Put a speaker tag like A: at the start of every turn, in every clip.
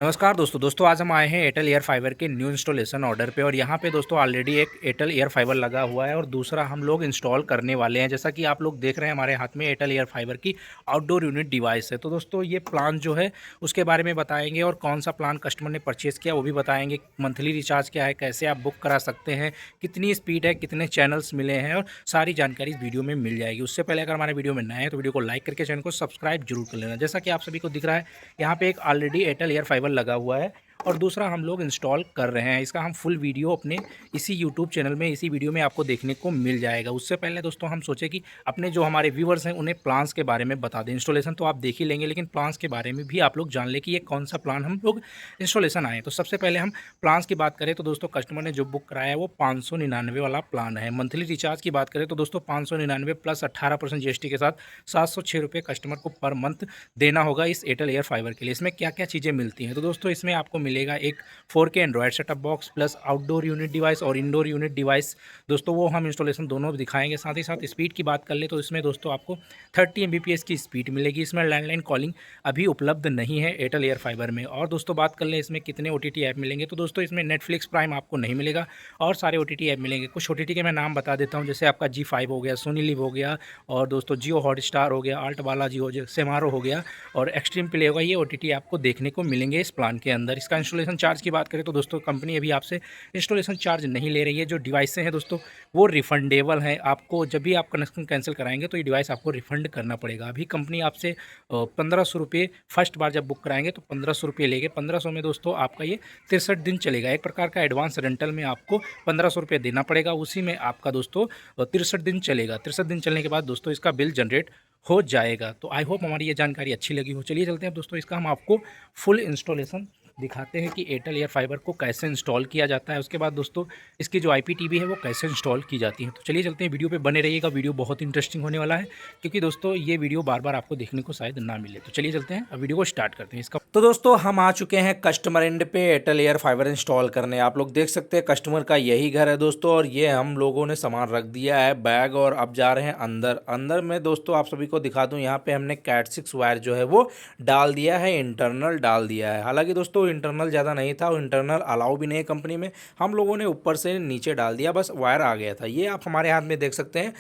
A: नमस्कार दोस्तों आज हम आए हैं एयरटेल एयर फाइबर के न्यू इंस्टॉलेशन ऑर्डर पे। और यहाँ पे दोस्तों ऑलरेडी एक एयरटेल एयर फाइबर लगा हुआ है और दूसरा हम लोग इंस्टॉल करने वाले हैं। जैसा कि आप लोग देख रहे हैं हमारे हाथ में एयरटेल एयर फाइबर की आउटडोर यूनिट डिवाइस है। तो दोस्तों ये प्लान जो है उसके बारे में बताएंगे और कौन सा प्लान कस्टमर ने परचेज़ किया वो भी बताएंगे। मंथली रिचार्ज क्या है, कैसे आप बुक करा सकते हैं, कितनी स्पीड है, कितने चैनल्स मिले हैं, और सारी जानकारी इस वीडियो में मिल जाएगी। उससे पहले अगर हमारे वीडियो में नए हैं तो वीडियो को लाइक करके चैनल को सब्सक्राइब जरूर कर लेना। जैसा कि आप सभी को दिख रहा है यहाँ पे एक ऑलरेडी एयरटेल एयर फाइबर लगा हुआ है और दूसरा हम लोग इंस्टॉल कर रहे हैं। इसका हम फुल वीडियो अपने इसी यूट्यूब चैनल में इसी वीडियो में आपको देखने को मिल जाएगा। उससे पहले दोस्तों हम सोचे कि अपने जो हमारे व्यूवर्स हैं उन्हें प्लान्स के बारे में बता दें। इंस्टॉलेशन तो आप देख ही लेंगे, लेकिन प्लान्स के बारे में भी आप लोग जान लें कि ये कौन सा प्लान हम लोग इंस्टॉलेशन आए। तो सबसे पहले हम प्लान्स की बात करें तो दोस्तों कस्टमर ने जो बुक कराया है वो 599 वाला प्लान है। मंथली रिचार्ज की बात करें तो दोस्तों 599 प्लस 18% जीएसटी के साथ 706 रुपये कस्टमर को पर मंथ देना होगा इस एयरटेल एयर फाइबर के लिए। इसमें क्या क्या चीज़ें मिलती हैं तो दोस्तों इसमें आपको मिलेगा एक 4K Android setup box plus outdoor unit device और इंडोर यूनिट डिवाइस। दोस्तों वो हम इंस्टॉलेशन दोनों दिखाएंगे। साथ ही साथ स्पीड की बात कर ले तो इसमें दोस्तों आपको 30 Mbps की स्पीड मिलेगी। इसमें लैंडलाइन कॉलिंग अभी उपलब्ध नहीं है एयरटेल एयर फाइबर में। और दोस्तों बात कर लें इसमें कितने OTT ऐप मिलेंगे तो दोस्तों इसमें नेटफ्लिक्स प्राइम आपको नहीं मिलेगा और सारे OTT ऐप मिलेंगे। कुछ OTT के मैं नाम बता देता हूँ, जैसे आपका G5 हो गया, सोनी लिव हो गया, और दोस्तों जियो हॉटस्टार हो गया, आल्ट बालाजी हो गया, सेमारो हो गया और एक्सट्रीम प्ले होगा। ये OTT आपको देखने को मिलेंगे इस प्लान के अंदर। इसका इंस्टॉलेशन चार्ज की बात करें तो दोस्तों कंपनी अभी आपसे इंस्टॉलेशन चार्ज नहीं ले रही है। जो डिवाइसें हैं दोस्तों वो रिफंडेबल हैं। आपको जब भी आप कनेक्शन कैंसिल कराएंगे तो ये डिवाइस आपको रिफंड करना पड़ेगा। अभी कंपनी आपसे 1500 रुपये फर्स्ट बार जब बुक कराएंगे तो 1500 रुपये लेंगे। 1500 में दोस्तों आपका ये 63 दिन चलेगा। एक प्रकार का एडवांस रेंटल में आपको 1500 रुपये देना पड़ेगा, उसी में आपका दोस्तों 63 दिन चलेगा। 63 दिन चलने के बाद दोस्तों इसका बिल जनरेट हो जाएगा। तो आई होप हमारी ये जानकारी अच्छी लगी हो। चलिए चलते हैं अब दोस्तों इसका हम आपको फुल इंस्टॉलेशन दिखाते हैं कि एयरटेल एयर फाइबर को कैसे इंस्टॉल किया जाता है। उसके बाद दोस्तों इसकी जो IPTV है वो कैसे इंस्टॉल की जाती है। तो चलिए चलते हैं, वीडियो पे बने रहिएगा। वीडियो बहुत इंटरेस्टिंग होने वाला है क्योंकि दोस्तों ये वीडियो बार बार आपको देखने को शायद ना मिले। तो चलिए चलते हैं अब वीडियो को स्टार्ट करते हैं इसका। तो दोस्तों हम आ चुके हैं कस्टमर एंड पे एयरटेल एयर फाइबर इंस्टॉल करने। आप लोग देख सकते हैं कस्टमर का यही घर है दोस्तों, और ये हम लोगों ने सामान रख दिया है बैग, और अब जा रहे हैं अंदर। अंदर में दोस्तों आप सभी को दिखा दूं, यहाँ पे हमने कैट 6 वायर जो है वो डाल दिया है, इंटरनल डाल दिया है। हालांकि दोस्तों इंटरनल ज़्यादा नहीं था, और इंटरनल अलाउ भी नहीं है कंपनी में। हम लोगों ने ऊपर से नीचे डाल दिया, बस वायर आ गया था। ये आप हमारे हाथ में देख सकते हैं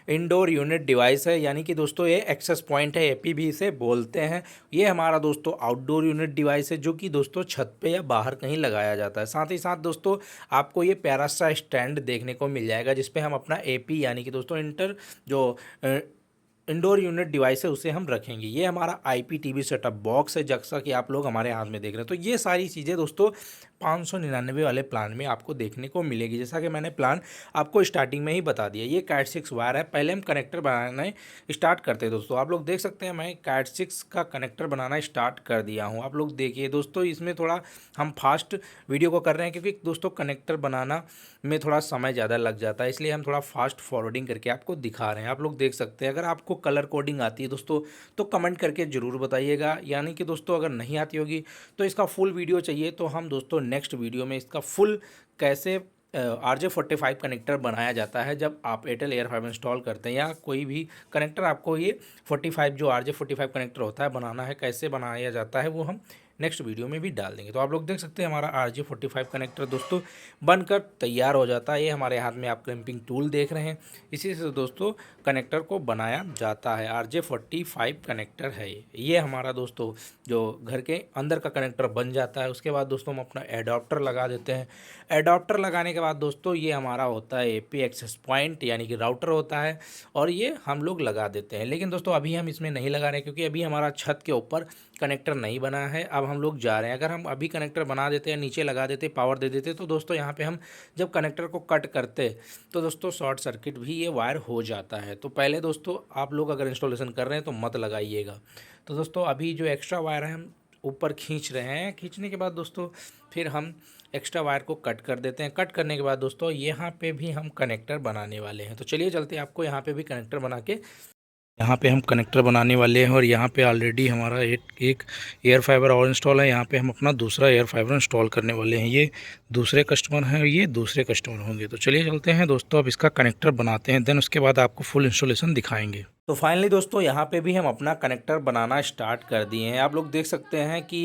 A: इंडोर यूनिट डिवाइस है, यानी कि दोस्तों ये एक्सेस पॉइंट है, AP भी इसे बोलते हैं। ये हमारा दोस्तों आउटडोर यूनिट डिवाइस है जो कि दोस्तों छत पे या बाहर कहीं लगाया जाता है। साथ ही साथ दोस्तों आपको ये प्यारा सा स्टैंड देखने को मिल जाएगा जिसपे हम अपना AP यानी कि दोस्तों इंडोर यूनिट डिवाइस है उसे हम रखेंगे। ये हमारा IPTV सेटअप बॉक्स है जैसा कि आप लोग हमारे हाथ में देख रहे हैं। तो ये सारी चीज़ें दोस्तों 599 वाले प्लान में आपको देखने को मिलेगी। जैसा कि मैंने प्लान आपको स्टार्टिंग में ही बता दिया। ये कैट 6 वायर है। पहले हम कनेक्टर बनाना स्टार्ट करते हैं दोस्तों। आप लोग देख सकते हैं मैं कैट 6 का कनेक्टर बनाना स्टार्ट कर दिया हूँ। आप लोग देखिए दोस्तों, इसमें थोड़ा हम फास्ट वीडियो को कर रहे हैं क्योंकि दोस्तों कनेक्टर बनाना में थोड़ा समय ज़्यादा लग जाता है, इसलिए हम थोड़ा फास्ट फॉरवर्डिंग करके आपको दिखा रहे हैं। आप लोग देख सकते हैं। अगर आपको कलर कोडिंग आती है दोस्तों तो कमेंट करके ज़रूर बताइएगा, यानी कि दोस्तों अगर नहीं आती होगी तो इसका फुल वीडियो चाहिए तो हम दोस्तों नेक्स्ट वीडियो में इसका फुल कैसे RJ45 कनेक्टर बनाया जाता है जब आप एयरटेल एयर फाइबर इंस्टॉल करते हैं, या कोई भी कनेक्टर आपको ये 45 जो RJ45 कनेक्टर होता है बनाना है, कैसे बनाया जाता है वो हम नेक्स्ट वीडियो में भी डाल देंगे। तो आप लोग देख सकते हैं हमारा RJ45 कनेक्टर दोस्तों बनकर तैयार हो जाता है। ये हमारे हाथ में आप क्लैंपिंग टूल देख रहे हैं, इसी से दोस्तों कनेक्टर को बनाया जाता है। RJ45 कनेक्टर है ये हमारा दोस्तों जो घर के अंदर का कनेक्टर बन जाता है। उसके बाद दोस्तों हम अपना एडाप्टर लगा देते हैं। एडाप्टर लगाने के बाद दोस्तों ये हमारा होता है AP एक्सेस पॉइंट यानी कि राउटर होता है, और ये हम लोग लगा देते हैं। लेकिन दोस्तों अभी हम इसमें नहीं लगा रहे क्योंकि अभी हमारा छत के ऊपर कनेक्टर नहीं बना है। अब हम लोग जा रहे हैं। अगर हम अभी कनेक्टर बना देते हैं, नीचे लगा देते, पावर दे देते, तो दोस्तों यहाँ पे हम जब कनेक्टर को कट करते तो दोस्तों शॉर्ट सर्किट भी ये वायर हो जाता है। तो पहले दोस्तों आप लोग अगर इंस्टॉलेशन कर रहे हैं तो मत लगाइएगा। तो दोस्तों अभी जो एक्स्ट्रा वायर है हम ऊपर खींच रहे हैं। खींचने के बाद दोस्तों फिर हम एक्स्ट्रा वायर को कट कर देते हैं। कट करने के बाद दोस्तों यहाँ पे भी हम कनेक्टर बनाने वाले हैं। तो चलिए चलते हैं, आपको यहाँ पे भी कनेक्टर बना के यहाँ पे हम कनेक्टर बनाने वाले हैं। और यहाँ पे ऑलरेडी हमारा एक एयर फाइबर और इंस्टॉल है। यहाँ पे हम अपना दूसरा एयर फाइबर इंस्टॉल करने वाले हैं। ये दूसरे कस्टमर हैं और ये दूसरे कस्टमर होंगे। तो चलिए चलते हैं दोस्तों, अब इसका कनेक्टर बनाते हैं, देन उसके बाद आपको फुल इंस्टॉलेशन दिखाएंगे। तो फाइनली दोस्तों यहाँ पे भी हम अपना कनेक्टर बनाना स्टार्ट कर दिए हैं। आप लोग देख सकते हैं कि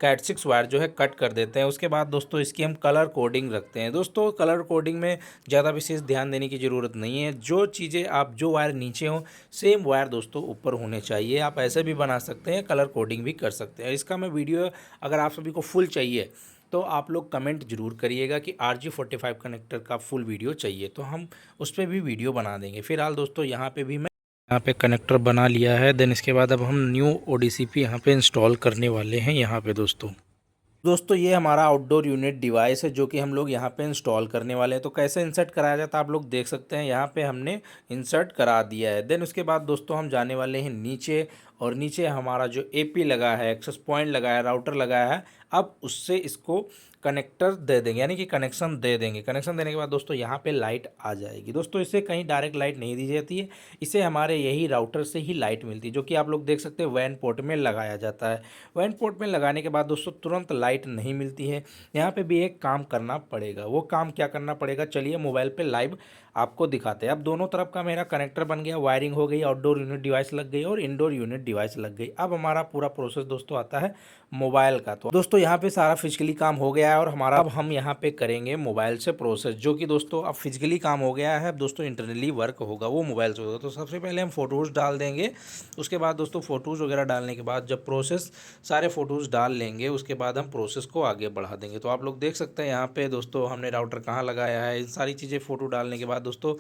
A: कैट 6 वायर जो है कट कर देते हैं। उसके बाद दोस्तों इसकी हम कलर कोडिंग रखते हैं। दोस्तों कलर कोडिंग में ज़्यादा विशेष ध्यान देने की ज़रूरत नहीं है। जो चीज़ें आप जो वायर नीचे हों सेम वायर दोस्तों ऊपर होने चाहिए। आप ऐसे भी बना सकते हैं, कलर कोडिंग भी कर सकते हैं। इसका मैं वीडियो अगर आप सभी को फुल चाहिए तो आप लोग कमेंट जरूर करिएगा कि RG45 कनेक्टर का फुल वीडियो चाहिए, तो हम उस पर भी वीडियो बना देंगे। फिलहाल दोस्तों यहाँ पे भी मैं यहाँ पे कनेक्टर बना लिया है। देन इसके बाद अब हम न्यू ODCP यहाँ पे इंस्टॉल करने वाले हैं। यहाँ पे दोस्तों ये हमारा आउटडोर यूनिट डिवाइस है जो कि हम लोग यहाँ पे इंस्टॉल करने वाले हैं। तो कैसे इंसर्ट कराया जाता है आप लोग देख सकते हैं। यहाँ पे हमने इंसर्ट करा दिया है। देन उसके बाद दोस्तों हम जाने वाले हैं नीचे, और नीचे हमारा जो AP लगा है, एक्सेस पॉइंट लगा है, राउटर लगाया है, अब उससे इसको कनेक्टर दे देंगे, यानी कि कनेक्शन दे देंगे। कनेक्शन देने के बाद दोस्तों यहाँ पे लाइट आ जाएगी। दोस्तों इससे कहीं डायरेक्ट लाइट नहीं दी जाती है, इसे हमारे यही राउटर से ही लाइट मिलती है, जो कि आप लोग देख सकते हैं वैन पोर्ट में लगाया जाता है। वैन पोर्ट में लगाने के बाद दोस्तों तुरंत लाइट नहीं मिलती है। यहाँ पे भी एक काम करना पड़ेगा। वो काम क्या करना पड़ेगा, चलिए मोबाइल पे लाइव आपको दिखाते हैं। अब दोनों तरफ का मेरा कनेक्टर बन गया, वायरिंग हो गई, आउटडोर यूनिट डिवाइस लग गई और इंडोर यूनिट डिवाइस लग गई। अब हमारा पूरा प्रोसेस दोस्तों आता है मोबाइल का। तो दोस्तों यहाँ पे सारा फिजिकली काम हो गया है और हमारा अब हम यहाँ पे करेंगे मोबाइल से प्रोसेस, जो कि दोस्तों अब फिजिकली काम हो गया है। अब दोस्तों इंटरनली वर्क होगा, वो मोबाइल से होगा। तो सबसे पहले हम फ़ोटोज़ डाल देंगे। उसके बाद दोस्तों फ़ोटोज़ वगैरह डालने के बाद जब प्रोसेस सारे फ़ोटोज़ डाल लेंगे उसके बाद हम प्रोसेस को आगे बढ़ा देंगे। तो आप लोग देख सकते हैं यहाँ पे दोस्तों हमने राउटर कहाँ लगाया है, इन सारी चीज़ें फ़ोटो डालने के बाद दोस्तों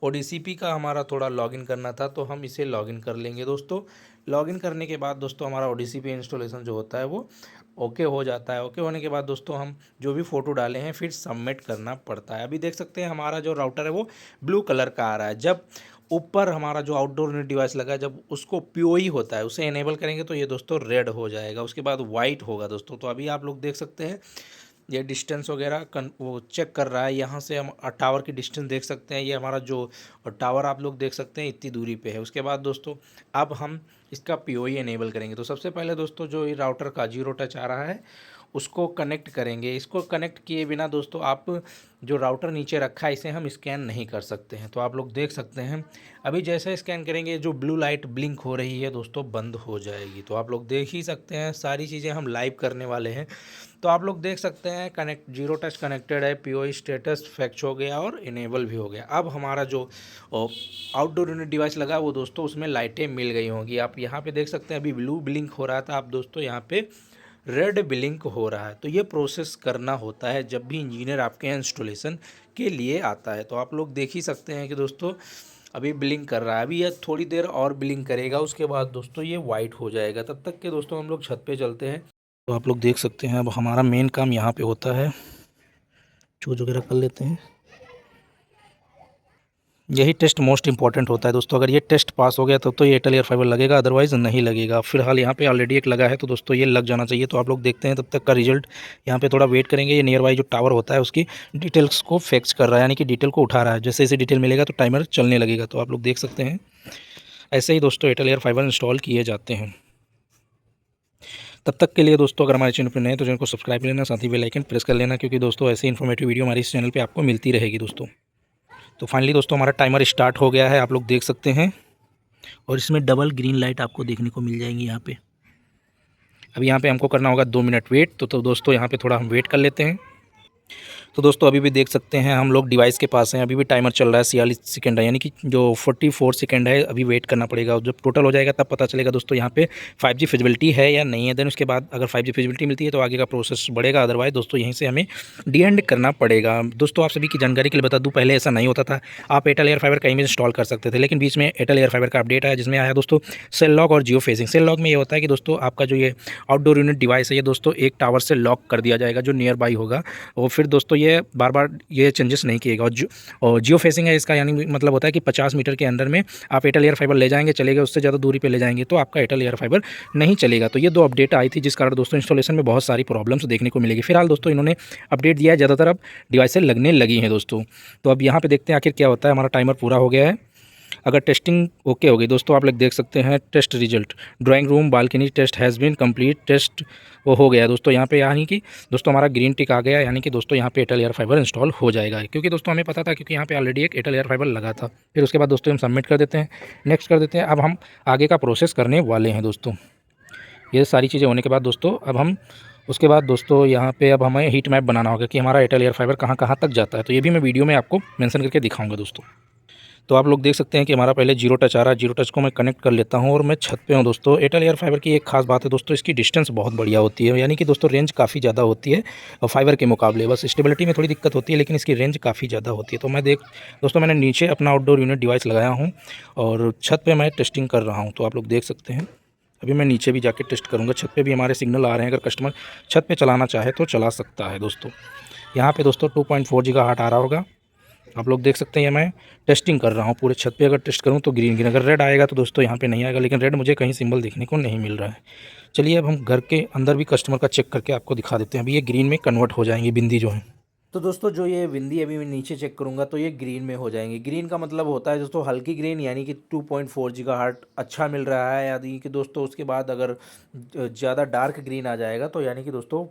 A: ODCP का हमारा थोड़ा लॉगिन करना था, तो हम इसे लॉगिन कर लेंगे। दोस्तों लॉगिन करने के बाद दोस्तों हमारा ODCP इंस्टॉलेशन जो होता है वो ओके हो जाता है। ओके होने के बाद दोस्तों हम जो भी फ़ोटो डाले हैं फिर सबमिट करना पड़ता है। अभी देख सकते हैं हमारा जो राउटर है वो ब्लू कलर का आ रहा है। जब ऊपर हमारा जो आउटडोर यूनिट डिवाइस लगा है, जब उसको POE होता है उसे इनेबल करेंगे तो ये दोस्तों रेड हो जाएगा, उसके बाद वाइट होगा दोस्तों। तो अभी आप लोग देख सकते हैं ये डिस्टेंस वगैरह वो चेक कर रहा है। यहाँ से हम टावर की डिस्टेंस देख सकते हैं। ये हमारा जो टावर आप लोग देख सकते हैं इतनी दूरी पे है। उसके बाद दोस्तों अब हम इसका POE इनेबल करेंगे। तो सबसे पहले दोस्तों जो ये राउटर का 0 टच आ रहा है उसको कनेक्ट करेंगे। इसको कनेक्ट किए बिना दोस्तों आप जो राउटर नीचे रखा है इसे हम स्कैन नहीं कर सकते हैं। तो आप लोग देख सकते हैं अभी जैसे स्कैन करेंगे जो ब्लू लाइट ब्लिंक हो रही है दोस्तों बंद हो जाएगी। तो आप लोग देख ही सकते हैं, सारी चीज़ें हम लाइव करने वाले हैं। तो आप लोग देख सकते हैं कनेक्ट 0 टच कनेक्टेड है, POE स्टेटस फैक्च हो गया और इनेबल भी हो गया। अब हमारा जो आउटडोर यूनिट डिवाइस लगा वो दोस्तों उसमें लाइटें मिल गई होंगी। आप यहाँ पे देख सकते हैं अभी ब्लू ब्लिंक हो रहा था, आप दोस्तों यहाँ पे रेड ब्लिंक हो रहा है। तो ये प्रोसेस करना होता है जब भी इंजीनियर आपके यहाँ इंस्टॉलेशन के लिए आता है। तो आप लोग देख ही सकते हैं कि दोस्तों अभी ब्लिंक कर रहा है। अभी ये थोड़ी देर और ब्लिंक करेगा, उसके बाद दोस्तों ये वाइट हो जाएगा। तब तक के दोस्तों हम लोग छत पे चलते हैं। तो आप लोग देख सकते हैं अब हमारा मेन काम यहाँ पे होता है, चूज वगैरह कर लेते हैं। यही टेस्ट मोस्ट इंपॉर्टेंट होता है दोस्तों। अगर ये टेस्ट पास हो गया तब तो ये एयरटेल एयर फाइबर लगेगा, अदरवाइज़ नहीं लगेगा। फिलहाल यहाँ पे ऑलरेडी एक लगा है तो दोस्तों ये लग जाना चाहिए। तो आप लोग देखते हैं तब तक का रिजल्ट। यहाँ पे थोड़ा वेट करेंगे। ये नियर बाई जो टावर होता है उसकी डिटेल्स को फैक्स कर रहा है, यानी कि डिटेल को उठा रहा है। जैसे जैसे डिटेल मिलेगा तो टाइमर चलने लगेगा। तो आप लोग देख सकते हैं ऐसे ही दोस्तों एयरटेल एयर फाइबर इंस्टॉल किए जाते हैं। तब तक के लिए दोस्तों अगर हमारे चैनल पर नए हैं तो चैनल को सब्सक्राइब कर लेना, साथ ही बेल आइकन प्रेस कर लेना, क्योंकि दोस्तों ऐसी इन्फॉर्मेटिव वीडियो हमारे इस चैनल पे आपको मिलती रहेगी दोस्तों। तो फाइनली दोस्तों हमारा टाइमर स्टार्ट हो गया है, आप लोग देख सकते हैं, और इसमें डबल ग्रीन लाइट आपको देखने को मिल जाएंगी यहाँ पे। अभी यहाँ पे हमको करना होगा 2 मिनट वेट। तो दोस्तों यहाँ पे थोड़ा हम वेट कर लेते हैं। तो दोस्तों अभी भी देख सकते हैं हम लोग डिवाइस के पास हैं, अभी भी टाइमर चल रहा है। 46 सेकंड है, यानी कि जो 44 सेकंड है अभी वेट करना पड़ेगा। जब टोटल हो जाएगा तब पता चलेगा दोस्तों यहाँ पे 5G फिजिबिलिटी है या नहीं है। देन उसके बाद अगर 5G फिजिबिलिटी मिलती है तो आगे का प्रोसेस बढ़ेगा, अदरवाइज दोस्तों यहीं से हमें डी-एंड करना पड़ेगा। दोस्तों आप सभी की जानकारी के लिए बता दूँ, पहले ऐसा नहीं होता था। आप एयरटेल एयर फाइबर कहीं भी इंस्टॉल कर सकते थे, लेकिन बीच में एयरटेल एयर फाइबर का अपडेट आया जिसमें आया दोस्तों सेल लॉक और जियो फेजिंग। सेल लॉक में ये होता है कि दोस्तों आपका जो ये आउटडोर यूनिट डिवाइस है ये दोस्तों एक टावर से लॉक कर दिया जाएगा जो नियर बाई होगा, और फिर दोस्तों ये बार बार ये चेंजेस नहीं किएगा। और जियो फेसिंग है इसका, यानी मतलब होता है कि 50 मीटर के अंदर में आप एयरटेल एयर फाइबर ले जाएंगे चलेगा, उससे ज़्यादा दूरी पे ले जाएंगे तो आपका एयरटेल एयर फाइबर नहीं चलेगा। तो ये 2 अपडेट आई थी जिस कारण दोस्तों इंस्टॉलेशन में बहुत सारी प्रॉब्लम्स देखने को मिलेगी। फिलहाल दोस्तों इन्होंने अपडेट दिया है, ज़्यादातर अब डिवाइसें लगने लगी हैं दोस्तों। तो अब यहाँ पर देखते हैं आखिर क्या होता है। हमारा टाइमर पूरा हो गया है। अगर टेस्टिंग ओके होगी दोस्तों, आप लोग देख सकते हैं test result, drawing room balcony test has been complete, test वो हो गया दोस्तों यहाँ पे, यानी कि दोस्तों हमारा ग्रीन टिक आ गया, यानी कि दोस्तों यहाँ पे एयरटेल एयर फाइबर इंस्टॉल हो जाएगा। क्योंकि दोस्तों हमें पता था, क्योंकि यहाँ पे ऑलरेडी एक एयरटेल एयर फाइबर लगा था। फिर उसके बाद दोस्तों हम सबमिट कर देते हैं, नेक्स्ट कर देते हैं। अब हम आगे का प्रोसेस करने वाले हैं दोस्तों। ये सारी चीज़ें होने के बाद दोस्तों अब हम उसके बाद दोस्तों यहाँ पे अब हमें हीट मैप बनाना होगा कि हमारा एयरटेल एयर फाइबर कहाँ कहाँ तक जाता है। तो ये भी मैं वीडियो में आपको मेंशन करके दिखाऊंगा दोस्तों। तो आप लोग देख सकते हैं कि हमारा पहले जीरो टच आ रहा है, जीरो टच को मैं कनेक्ट कर लेता हूँ और मैं छत पे हूँ दोस्तों। एयरटेल एयर फाइबर की एक खास बात है दोस्तों, इसकी डिस्टेंस बहुत बढ़िया होती है, यानी कि दोस्तों रेंज काफ़ी ज़्यादा होती है और फाइबर के मुकाबले। बस स्टेबिलिटी में थोड़ी दिक्कत होती है, लेकिन इसकी रेंज काफ़ी ज़्यादा होती है। तो मैं दोस्तों मैंने नीचे अपना आउटडोर यूनिट डिवाइस लगाया हूँ और छत पर मैं टेस्टिंग कर रहा हूँ। तो आप लोग देख सकते हैं, अभी मैं नीचे भी जाके टेस्ट करूँगा। छत पे भी हमारे सिग्नल आ रहे हैं, अगर कस्टमर छत पे चलाना चाहे तो चला सकता है दोस्तों। यहाँ पे दोस्तों 2.4 गीगाहर्ट्ज़ आ रहा होगा, आप लोग देख सकते हैं। मैं टेस्टिंग कर रहा हूँ पूरे छत पे, अगर टेस्ट करूँ तो ग्रीन ग्रीन, अगर रेड आएगा तो दोस्तों यहाँ पे नहीं आएगा, लेकिन रेड मुझे कहीं सिंबल देखने को नहीं मिल रहा है। चलिए अब हम घर के अंदर भी कस्टमर का चेक करके आपको दिखा देते हैं। अभी ये ग्रीन में कन्वर्ट हो जाएंगी बिंदी जो है। तो दोस्तों जो ये बिंदी अभी मैं नीचे चेक करूंगा तो ये ग्रीन में हो जाएंगे। ग्रीन का मतलब होता है दोस्तों हल्की ग्रीन, यानी कि 2.4 गीगाहर्ट्ज़ अच्छा मिल रहा है। यानी कि दोस्तों उसके बाद अगर ज़्यादा डार्क ग्रीन आ जाएगा तो यानी कि दोस्तों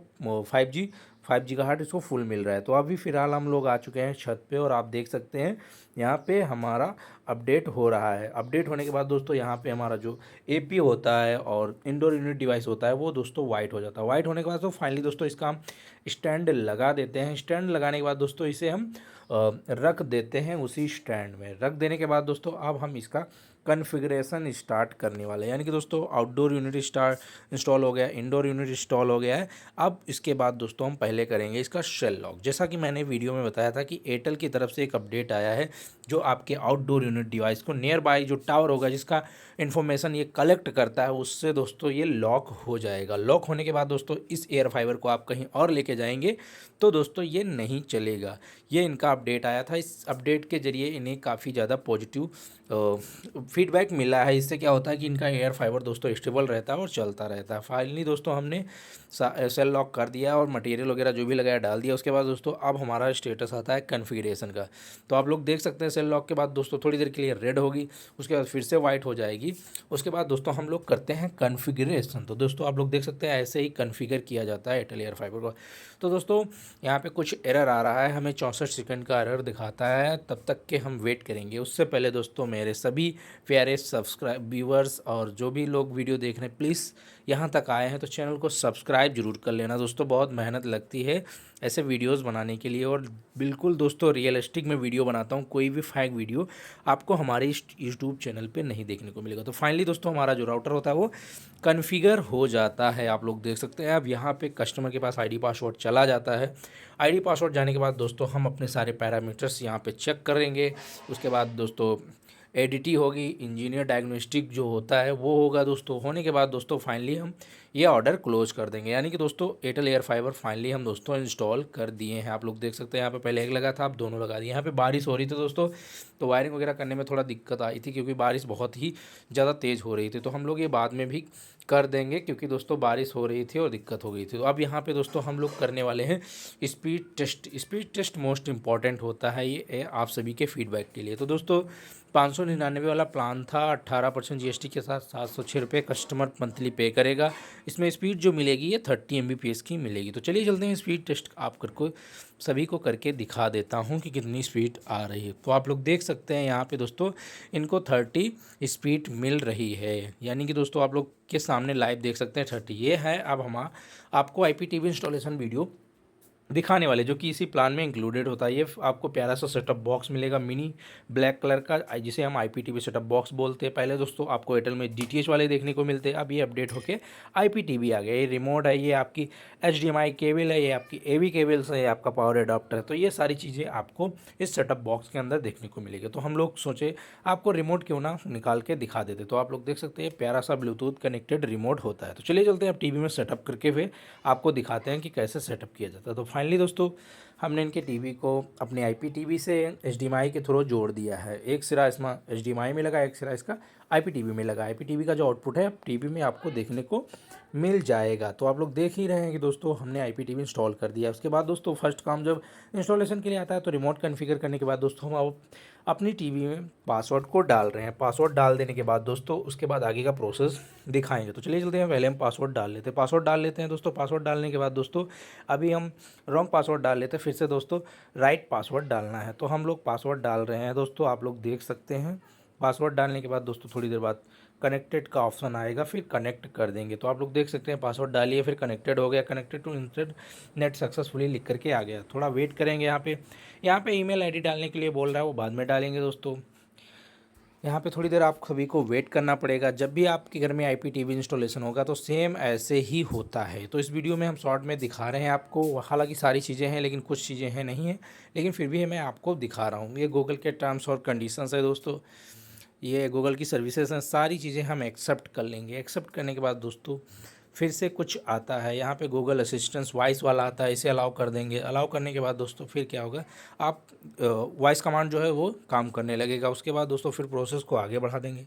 A: 5 गीगाहर्ट्ज़ इसको फुल मिल रहा है। तो अभी फ़िलहाल हम लोग आ चुके हैं छत पे और आप देख सकते हैं यहाँ पे हमारा अपडेट हो रहा है। अपडेट होने के बाद दोस्तों यहाँ पे हमारा जो एपी होता है और इंडोर यूनिट डिवाइस होता है वो दोस्तों वाइट हो जाता है। वाइट होने के बाद तो फाइनली दोस्तों इसका हम स्टैंड लगा देते हैं। स्टैंड लगाने के बाद दोस्तों इसे हम रख देते हैं उसी स्टैंड में। रख देने के बाद दोस्तों अब हम इसका कॉन्फ़िगरेशन स्टार्ट करने वाले हैं, यानी कि दोस्तों आउटडोर यूनिट इंस्टॉल हो गया, इंडोर यूनिट इंस्टॉल हो गया है। अब इसके बाद दोस्तों हम पहले करेंगे इसका शेल लॉक। जैसा कि मैंने वीडियो में बताया था कि एयरटेल की तरफ से एक अपडेट आया है जो आपके आउटडोर यूनिट डिवाइस को नियर बाय जो टावर होगा जिसका इन्फॉर्मेशन ये कलेक्ट करता है उससे दोस्तों ये लॉक हो जाएगा। लॉक होने के बाद दोस्तों इस एयर फाइबर को आप कहीं और लेके जाएंगे तो दोस्तों ये नहीं चलेगा। ये इनका अपडेट आया था, इस अपडेट के ज़रिए इन्हें काफ़ी ज़्यादा पॉजिटिव फीडबैक मिला है। इससे क्या होता है कि इनका एयर फाइबर दोस्तों स्टेबल रहता है और चलता रहता है। फाइनली दोस्तों हमने सेल लॉक कर दिया और मटेरियल वगैरह जो भी लगाया डाल दिया। उसके बाद दोस्तों अब हमारा स्टेटस आता है कॉन्फ़िगरेशन का। तो आप लोग देख सकते हैं सेल लॉक के बाद दोस्तों थोड़ी देर के लिए रेड होगी, उसके बाद फिर से वाइट हो जाएगी। उसके बाद दोस्तों हम लोग करते हैं कॉन्फ़िगरेशन। तो दोस्तों आप लोग देख सकते हैं ऐसे ही कॉन्फ़िगर किया जाता है एयरटेल एयर फाइबर को। तो दोस्तों यहाँ पे कुछ एरर आ रहा है, हमें 64 सेकंड का एरर दिखाता है, तब तक के हम वेट करेंगे। उससे पहले दोस्तों मेरे सभी प्यारे सब्सक्राइब व्यूअर्स और जो भी लोग वीडियो देख रहे हैं प्लीज़ यहाँ तक आए हैं तो चैनल को सब्सक्राइब जरूर कर लेना दोस्तों। बहुत मेहनत लगती है ऐसे वीडियोस बनाने के लिए और बिल्कुल दोस्तों रियलिस्टिक में वीडियो बनाता हूँ। कोई भी फेक वीडियो आपको हमारे यूट्यूब चैनल पे नहीं देखने को मिलेगा। तो फाइनली दोस्तों हमारा जो राउटर होता है वो कॉन्फ़िगर हो जाता है, आप लोग देख सकते हैं। अब यहाँ पे कस्टमर के पास आईडी पासवर्ड चला जाता है। आईडी पासवर्ड जाने के बाद दोस्तों हम अपने सारे पैरामीटर्स यहाँ पे चेक करेंगे। उसके बाद दोस्तों एडीटी होगी, इंजीनियर डायग्नोस्टिक जो होता है वो होगा दोस्तों। होने के बाद दोस्तों फाइनली हम ये ऑर्डर क्लोज कर देंगे, यानी कि दोस्तों एयरटेल एयर फाइबर फाइनली हम दोस्तों इंस्टॉल कर दिए हैं। आप लोग देख सकते हैं यहाँ पे पहले एक लगा था, अब दोनों लगा दिए। यहाँ पे बारिश हो रही थी दोस्तों, तो वायरिंग वगैरह करने में थोड़ा दिक्कत आई थी क्योंकि बारिश बहुत ही ज़्यादा तेज़ हो रही थी। तो हम लोग ये बाद में भी कर देंगे क्योंकि दोस्तों बारिश हो रही थी और दिक्कत हो गई थी। तो अब यहाँ पे दोस्तों हम लोग करने वाले हैं speed test. Speed test most important होता है ये आप सभी के फीडबैक के लिए। तो दोस्तों 599 वाला प्लान था, 18% जीएसटी के साथ 706 रुपये कस्टमर मंथली पे करेगा। इसमें स्पीड जो मिलेगी ये 30 Mbps की मिलेगी। तो चलिए चलते हैं स्पीड टेस्ट आप करके सभी को करके दिखा देता हूं कि कितनी स्पीड आ रही है। तो आप लोग देख सकते हैं यहाँ पे दोस्तों इनको 30 स्पीड मिल रही है, यानी कि दोस्तों आप लोग के सामने लाइव देख सकते हैं 30 ये है। अब हम आपको IPTV इंस्टॉलेशन वीडियो दिखाने वाले जो कि इसी प्लान में इंक्लूडेड होता है। ये आपको प्यारा सा सेटअप बॉक्स मिलेगा मिनी ब्लैक कलर का, जिसे हम IPTV सेटअप बॉक्स बोलते हैं। पहले दोस्तों आपको एयरटेल में DTH वाले देखने को मिलते हैं, अब ये अपडेट होके IPTV आ गया। ये रिमोट है, ये आपकी HDMI केबल है, ये आपकी AV केबल्स है, ये आपका पावर एडाप्टर है। तो ये सारी चीज़ें आपको इस सेटअप बॉक्स के अंदर देखने को मिलेगी। तो हम लोग सोचे आपको रिमोट क्यों ना निकाल के दिखा देते। तो आप लोग देख सकते हैं प्यारा सा ब्लूटूथ कनेक्टेड रिमोट होता है। तो चलिए चलते हैं अब TV में सेटअप करके फिर आपको दिखाते हैं कि कैसे सेटअप किया जाता है। तो फाइनली दोस्तों हमने इनके टीवी को अपने आईपीटीवी से एचडीएमआई के थ्रू जोड़ दिया है। एक सिरा इसमें एचडीएमआई में लगा, एक सिरा इसका आईपीटीवी में लगा। आईपीटीवी का जो आउटपुट है टीवी में आपको देखने को मिल जाएगा। तो आप लोग देख ही रहे हैं कि दोस्तों हमने आईपीटीवी इंस्टॉल कर दिया। उसके बाद दोस्तों फर्स्ट काम जब इंस्टॉलेशन के लिए आता है तो रिमोट कॉन्फ़िगर करने के बाद दोस्तों हम अब अपनी टीवी में पासवर्ड को डाल रहे हैं। पासवर्ड डाल देने के बाद दोस्तों उसके बाद आगे का प्रोसेस दिखाएंगे। तो चलिए चलते हैं, पहले हम पासवर्ड डाल लेते हैं। पासवर्ड डाल लेते हैं दोस्तों। पासवर्ड डालने के बाद दोस्तों अभी हम रॉन्ग पासवर्ड डाल लेते हैं, फिर से दोस्तों राइट पासवर्ड डालना है। तो हम लोग पासवर्ड डाल रहे हैं दोस्तों, आप लोग देख सकते हैं। पासवर्ड डालने के बाद दोस्तों थोड़ी देर बाद कनेक्टेड का ऑप्शन आएगा, फिर कनेक्ट कर देंगे। तो आप लोग देख सकते हैं पासवर्ड डालिए, फिर कनेक्टेड हो गया, कनेक्टेड टू इंटरनेट सक्सेसफुली लिख करके आ गया। थोड़ा वेट करेंगे। यहाँ पे ईमेल आईडी डालने के लिए बोल रहा है, वो बाद में डालेंगे दोस्तों। यहाँ पे थोड़ी देर आप सभी को वेट करना पड़ेगा। जब भी आपके घर में आईपीटीवी इंस्टॉलेशन होगा तो सेम ऐसे ही होता है। तो इस वीडियो में हम शॉर्ट में दिखा रहे हैं आपको, हालांकि सारी चीज़ें हैं लेकिन कुछ चीज़ें हैं नहीं है, लेकिन फिर भी मैं आपको दिखा रहा हूँ। ये गूगल के टर्म्स और कंडीशंस है दोस्तों, ये गूगल की सर्विसेज हैं, सारी चीज़ें हम एक्सेप्ट कर लेंगे। एक्सेप्ट करने के बाद दोस्तों फिर से कुछ आता है, यहाँ पे गूगल असिस्टेंस वॉइस वाला आता है, इसे अलाउ कर देंगे। अलाउ करने के बाद दोस्तों फिर क्या होगा, आप वॉइस कमांड जो है वो काम करने लगेगा। उसके बाद दोस्तों फिर प्रोसेस को आगे बढ़ा देंगे।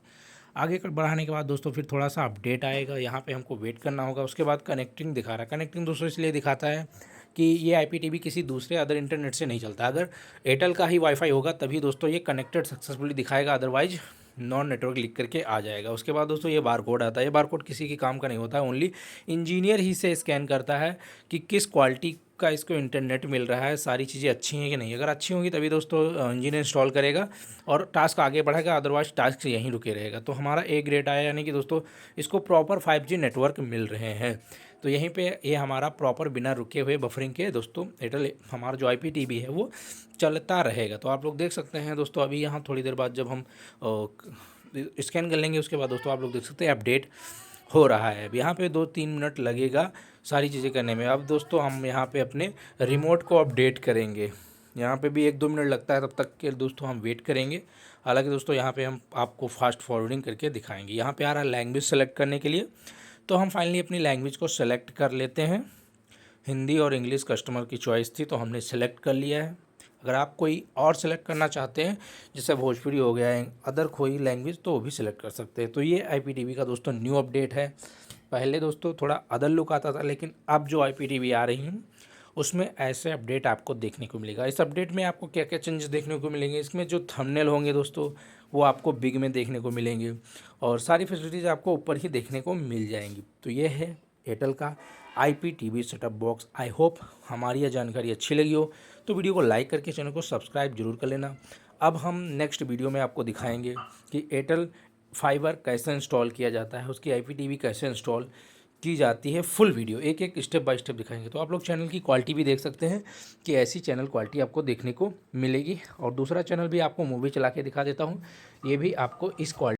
A: आगे बढ़ाने के बाद दोस्तों फिर थोड़ा सा अपडेट आएगा, यहाँ पे हमको वेट करना होगा। उसके बाद कनेक्टिंग दिखा रहा है। कनेक्टिंग दोस्तों इसलिए दिखाता है कि ये आईपीटीवी किसी दूसरे अदर इंटरनेट से नहीं चलता। अगर एयरटेल का ही वाईफाई होगा तभी दोस्तों ये कनेक्टेड सक्सेसफुली दिखाएगा, अदरवाइज नॉन नेटवर्क लिख करके आ जाएगा। उसके बाद दोस्तों ये बार कोड आता है। ये बार कोड किसी के काम का नहीं होता है, ओनली इंजीनियर ही से स्कैन करता है कि किस क्वालिटी का इसको इंटरनेट मिल रहा है, सारी चीज़ें अच्छी हैं कि नहीं। अगर अच्छी होंगी तभी दोस्तों इंजीनियर इंस्टॉल करेगा और टास्क आगे बढ़ेगा, अदरवाइज टास्क यहीं रुके रहेगा। तो हमारा ए ग्रेड आया, यानी कि दोस्तों इसको प्रॉपर 5G नेटवर्क मिल रहे हैं। तो यहीं पे ये हमारा प्रॉपर बिना रुके हुए बफरिंग के दोस्तों एयरटेल हमारा जो आईपीटीवी है वो चलता रहेगा। तो आप लोग देख सकते हैं दोस्तों, अभी यहाँ थोड़ी देर बाद जब हम स्कैन कर लेंगे उसके बाद दोस्तों आप लोग देख सकते हैं अपडेट हो रहा है। अब यहाँ पे 2-3 मिनट लगेगा सारी चीज़ें करने में। अब दोस्तों हम यहाँ पे अपने रिमोट को अपडेट करेंगे। यहाँ पे भी 1-2 मिनट लगता है, तब तक के दोस्तों हम वेट करेंगे। हालांकि दोस्तों यहाँ पे हम आपको फास्ट फॉरवर्डिंग करके दिखाएंगे। यहाँ पे आ रहा है लैंग्वेज सेलेक्ट करने के लिए, तो हम फाइनली अपनी लैंग्वेज को सेलेक्ट कर लेते हैं। हिंदी और इंग्लिश कस्टमर की चॉइस थी तो हमने सेलेक्ट कर लिया है। अगर आप कोई और सेलेक्ट करना चाहते हैं, जैसे भोजपुरी हो गया है, अदर कोई लैंग्वेज, तो वो भी सिलेक्ट कर सकते हैं। तो ये आईपीटीवी का दोस्तों न्यू अपडेट है। पहले दोस्तों थोड़ा अदर लुक आता था, लेकिन अब जो आईपीटीवी आ रही हैं उसमें ऐसे अपडेट आपको देखने को मिलेगा। इस अपडेट में आपको क्या क्या चेंजेस देखने को मिलेंगे, इसमें जो थंबनेल होंगे दोस्तों वो आपको बिग में देखने को मिलेंगे और सारी फैसिलिटीज़ आपको ऊपर ही देखने को मिल जाएंगी। तो ये है एयरटेल का IPTV setup box. I hope हमारी यह जानकारी अच्छी लगी हो, तो वीडियो को लाइक करके चैनल को सब्सक्राइब जरूर कर लेना। अब हम नेक्स्ट वीडियो में आपको दिखाएंगे कि एयरटेल फाइबर कैसे इंस्टॉल किया जाता है, उसकी आईपीटीवी कैसे इंस्टॉल की जाती है। फुल वीडियो एक एक स्टेप बाय स्टेप दिखाएंगे। तो आप लोग चैनल की क्वालिटी भी देख सकते हैं कि ऐसी चैनल क्वालिटी आपको देखने को मिलेगी। और दूसरा चैनल भी आपको मूवी चला के दिखा देता हूँ, ये भी आपको इस क्वालिटी